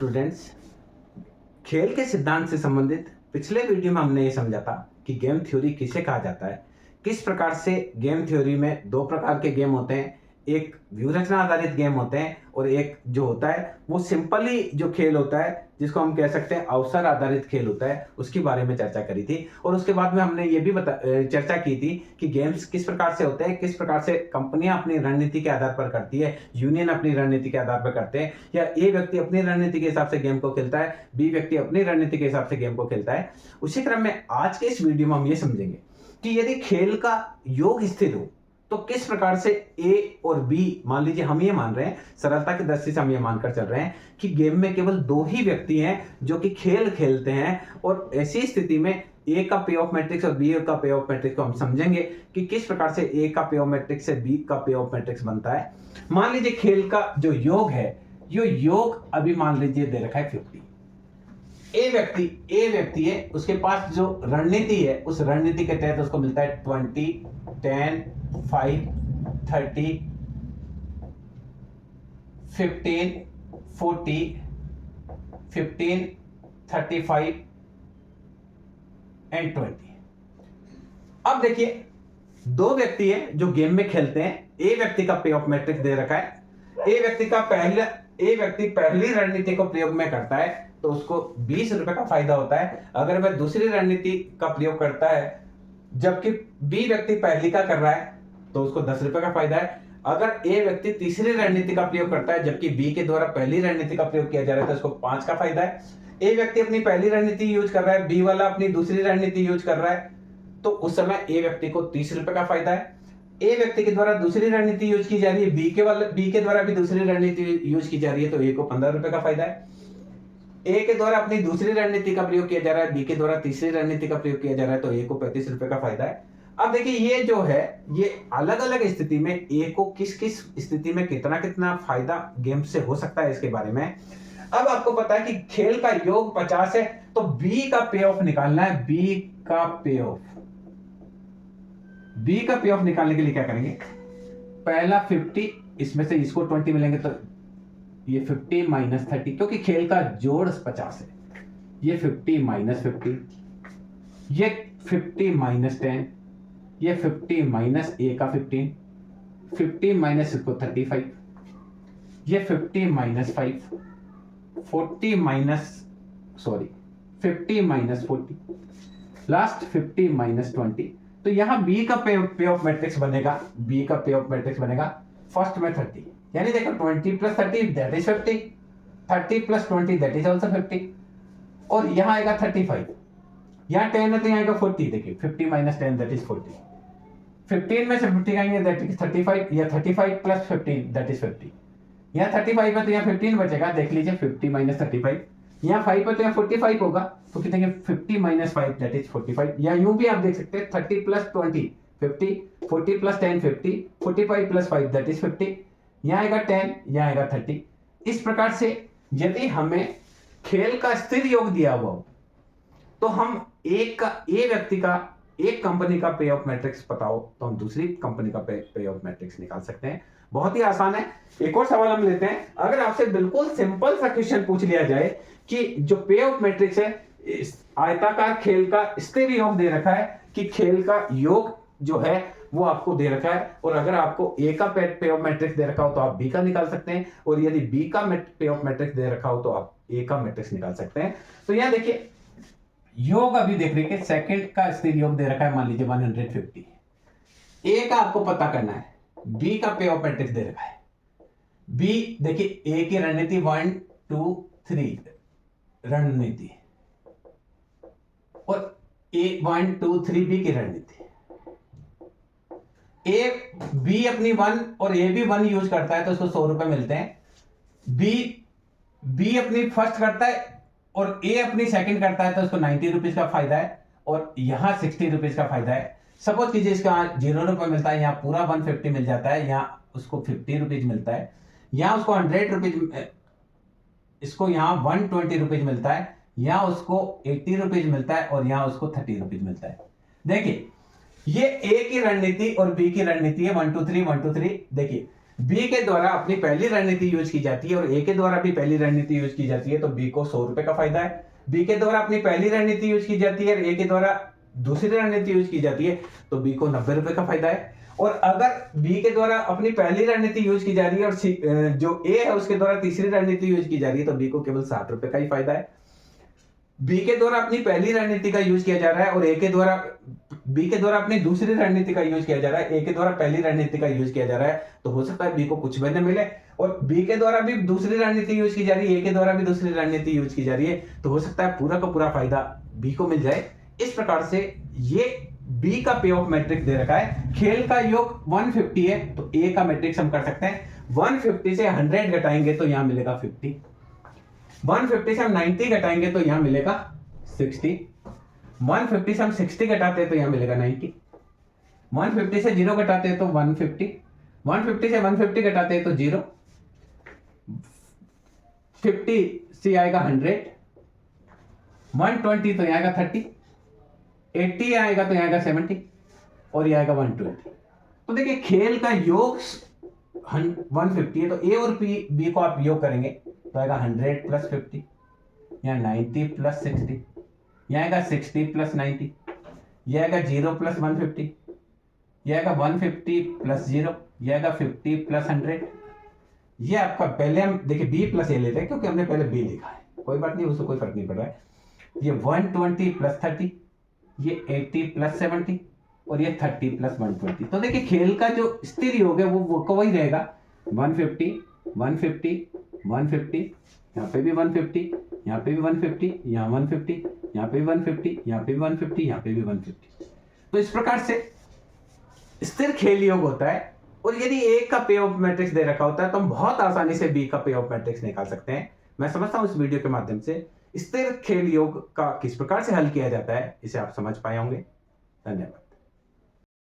Students, खेल के सिद्धांत से संबंधित पिछले वीडियो में हमने ये समझा था कि गेम थ्योरी किसे कहा जाता है, किस प्रकार से गेम थ्योरी में दो प्रकार के गेम होते हैं। एक व्यूहरचना आधारित गेम होते हैं और एक जो होता है वो सिंपली जो खेल होता है जिसको हम कह सकते हैं अवसर आधारित खेल होता है, उसके बारे में चर्चा करी थी। और उसके बाद में हमने ये भी चर्चा की थी कि गेम्स किस प्रकार से होते हैं, किस प्रकार से कंपनियां अपनी रणनीति के आधार पर करती है, यूनियन अपनी रणनीति के आधार पर करते हैं, या ए व्यक्ति अपनी रणनीति के हिसाब से गेम को खेलता है, बी व्यक्ति अपनी रणनीति के हिसाब से गेम को खेलता है। उसी क्रम में आज के इस वीडियो में हम ये समझेंगे कि यदि खेल का योग स्थिर हो तो किस प्रकार से ए और बी, मान लीजिए हम ये मान रहे हैं, सरलता की दृष्टि से हम ये मानकर चल रहे हैं कि गेम में केवल दो ही व्यक्ति हैं जो कि खेल खेलते हैं, और ऐसी स्थिति में ए का पे ऑफ मैट्रिक्स और बी का पे ऑफ मैट्रिक्स को हम समझेंगे कि किस प्रकार से ए का पे ऑफ मैट्रिक्स से बी का पे ऑफ मैट्रिक्स बनता है। मान लीजिए खेल का जो योग है, यो योग अभी मान लीजिए दे रखा है 50। ए व्यक्ति है, उसके पास जो रणनीति है उस रणनीति के तहत उसको मिलता है 20, 10, 5, 30, 15, 40, 15, 35 एंड 20। अब देखिए दो व्यक्ति है जो गेम में खेलते हैं। ए व्यक्ति का पे ऑफ मैट्रिक्स दे रखा है। ए व्यक्ति पहली रणनीति को प्रयोग में करता है तो उसको 20 रुपए का फायदा होता है। अगर वह दूसरी रणनीति का प्रयोग करता है जबकि बी व्यक्ति पहली का कर रहा है तो उसको 10 रुपए का फायदा है। अगर ए व्यक्ति तीसरी रणनीति का प्रयोग करता है जबकि बी के द्वारा पहली रणनीति का प्रयोग किया जा रहा है तो उसको 5 का फायदा है। ए व्यक्ति अपनी पहली रणनीति यूज कर रहा है, बी वाला अपनी दूसरी रणनीति यूज कर रहा है तो उस समय ए व्यक्ति को 30 रुपए का फायदा है। ए व्यक्ति के द्वारा दूसरी रणनीति यूज की जा रही है, बी के द्वारा भी दूसरी रणनीति यूज की जा रही है तो ए को 15 रुपए का फायदा है। ए के द्वारा अपनी दूसरी रणनीति का प्रयोग किया जा रहा है, बी के द्वारा तीसरी रणनीति का प्रयोग किया जा रहा है तो ए को 35 रुपए का फायदा है। अब देखिए ये जो है ये अलग अलग स्थिति में ए को किस किस स्थिति में कितना कितना फायदा गेम से हो सकता है इसके बारे में। अब आपको पता है कि खेल का योग 50 है तो बी का पे ऑफ निकालना है। बी का पे ऑफ निकालने के लिए क्या करेंगे, पहला 50, इसमें से इसको 20 मिलेंगे तो ये 50 माइनस 30, क्योंकि खेल का जोड़ 50 है। ये 50 माइनस 50, ये 50 माइनस 10, ये 50 माइनस ए का 15, 50 माइनस इसको 35, ये 50 माइनस 5, 50 माइनस 40, लास्ट 50 माइनस 20। तो यहां बी का पे ऑफ मैट्रिक्स बनेगा फर्स्ट में 30, यानी देखो 20 plus 30 that is 50, 30 plus 20 that is also 50, और यहां आएगा 35, यहां 10 है तो यहां आएगा 40। देखिए 50 माइनस 10 दैट इज 40, 15 में से 50 आएंगे दैट इज 35, या 35 प्लस 15 दैट इज 50, यहां 35 है तो यहां 15 बचेगा। देख लीजिए 50 माइनस 35, यहां 5 है तो यहां 45 होगा तो कितने 50 माइनस 5 दैट इज 45, या यूं भी आप देख सकते हैं 30 plus 20 50, 40 plus 10 50, 45 plus 5 that is 50, यहाँ आएगा 10, यहाँ आएगा 30। इस प्रकार से यदि हमें खेल का स्थिर योग दिया हुआ हो तो हम ए व्यक्ति का एक कंपनी का पे ऑफ मैट्रिक्स पता हो तो हम दूसरी कंपनी का पे ऑफ मैट्रिक्स निकाल सकते हैं। बहुत ही आसान है। एक और सवाल हम लेते हैं। अगर आपसे बिल्कुल सिंपल सा क्वेश्चन पूछ लिया जाए कि जो पे ऑफ मैट्रिक्स है, आयताकार खेल का स्थिर योग दे रखा है कि खेल का योग जो है वो आपको दे रखा है, और अगर आपको ए का पे ऑफ मैट्रिक्स दे रखा हो तो आप बी का निकाल सकते हैं, और यदि बी का पे ऑफ मैट्रिक्स दे रखा हो तो आप ए का मैट्रिक्स निकाल सकते हैं। तो यहां देखिए योग अभी देख रहे हैं सेकंड का स्थिर योग दे रखा है, मान लीजिए 150। ए का आपको पता करना है, बी का पे ऑफ मैट्रिक्स दे रखा है। बी देखिए ए की रणनीति 1 2 3 रणनीति, और ए 1 2 3 बी की रणनीति। बी अपनी 1 और ए भी 1 यूज करता है तो उसको 100 रुपए मिलते हैं। बी अपनी फर्स्ट करता है और ए अपनी सेकंड करता है तो उसको 90 रुपीज का फायदा है, और यहां 60 रुपीज का फायदा है। सपोज कीजिए इसका 0 रुपए मिलता है, यहाँ पूरा 150 मिल जाता है, यहाँ उसको 50 रुपीज मिलता है, यहाँ उसको 100 रुपीज, इसको यहाँ 120 रुपीज मिलता है, यहाँ उसको 80 रुपीज मिलता है, और यहाँ उसको 30 रुपीज मिलता है। देखिए ये ए की रणनीति और बी की रणनीति है 1 2 3 1 2 3। देखिए बी के द्वारा अपनी पहली रणनीति यूज की जाती है और ए के द्वारा भी पहली रणनीति यूज की जाती है, तो बी को 100 रुपए का फायदा है। बी के द्वारा अपनी पहली रणनीति यूज की जाती है और ए के द्वारा दूसरी रणनीति यूज की जाती है, तो बी को 90 रुपए का फायदा है। और अगर बी के द्वारा अपनी पहली रणनीति यूज की जा रही है और जो ए है उसके द्वारा तीसरी रणनीति यूज की जा रही है, तो बी को केवल 60 रुपए का ही फायदा है। बी के द्वारा अपनी पहली रणनीति का यूज किया जा रहा है और ए के द्वारा बी के द्वारा अपनी दूसरी रणनीति का यूज किया जा रहा है, ए के द्वारा पहली रणनीति का यूज किया जा रहा है, तो हो सकता है बी को कुछ भी न मिले। और बी के द्वारा भी दूसरी रणनीति यूज की जा रही है, ए के द्वारा भी दूसरी रणनीति यूज की जा रही है, तो हो सकता है पूरा का पूरा फायदा बी को मिल जाए। इस प्रकार से ये बी का पे ऑफ मैट्रिक्स दे रखा है। खेल का योग 150 है, तो ए का मैट्रिक्स हम कर सकते हैं 150 से 100 घटाएंगे तो यहां मिलेगा 50, 150 से हम 90 घटाएंगे तो यहां मिलेगा 60, 150 से हम 60 घटाते हैं तो यहां मिलेगा 90, 150 से 0 घटाते हैं तो 150, 150 से 150 घटाते हैं तो 0, 50 से आएगा 100, 120 तो यहां आएगा 30, 80 आएगा तो यहां आएगा 70 और ये आएगा 120। तो देखिए खेल का योग 150 है, तो ए और बी को आप योग करेंगे तो आएगा 100 प्लस 50, यहाँ 90 प्लस 60, यहाँ आएगा 60 प्लस 90, यह आएगा 0 प्लस 150, यह आएगा 150 प्लस 0, यह आएगा 50 प्लस 100। ये आपका पहले हम देखिए बी प्लस ए लेते हैं क्योंकि हमने पहले बी लिखा है, कोई बात नहीं, उससे कोई फर्क नहीं पड़ रहा है। ये 120 प्लस 30, ये 80 प्लस 70 और ये 30 प्लस 120। तो देखिए खेल का जो स्थिर योग है वो वही रहेगा 150 150 150, यहाँ पे भी 150, यहाँ पे भी 150, यहाँ 150, यहाँ पे भी 150, यहाँ पे भी 150, यहाँ पे भी 150। तो इस प्रकार से स्थिर खेल योग होता है। और यदि ए का पे ऑफ मैट्रिक्स दे रखा होता है तो हम बहुत आसानी से बी का पे ऑफ मैट्रिक्स निकाल सकते हैं। मैं समझता हूं इस वीडियो के माध्यम से स्थिर खेल योग का किस प्रकार से हल किया जाता है इसे आप समझ पाए होंगे। धन्यवाद।